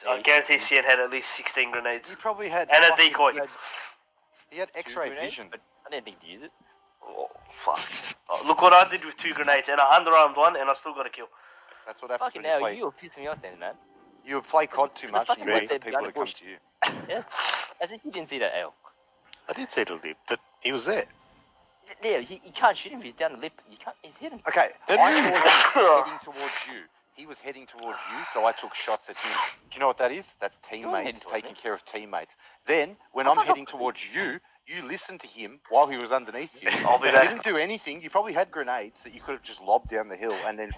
I guarantee Cian had at least 16 grenades. He probably had... And a decoy. He had X-ray vision. But I didn't think to use it. Oh, fuck. Oh, look what I did with 2 grenades, and I underarmed one, and I still got a kill. That's what happens Fucking when you hell, play... you were pissing me off then, man. You play COD too much and you wait for fucking people to come to you. Yeah. As if you didn't see that L. I did see a little dip, but he was there. Yeah, you can't shoot him if he's down the lip. You can't. He's hidden. Okay, I saw him heading towards you. He was heading towards you, so I took shots at him. Do you know what that is? That's teammates taking care of teammates. Then, when I'm heading towards you, you listened to him while he was underneath you. I'll be You back. didn't do anything. You probably had grenades that you could have just lobbed down the hill and then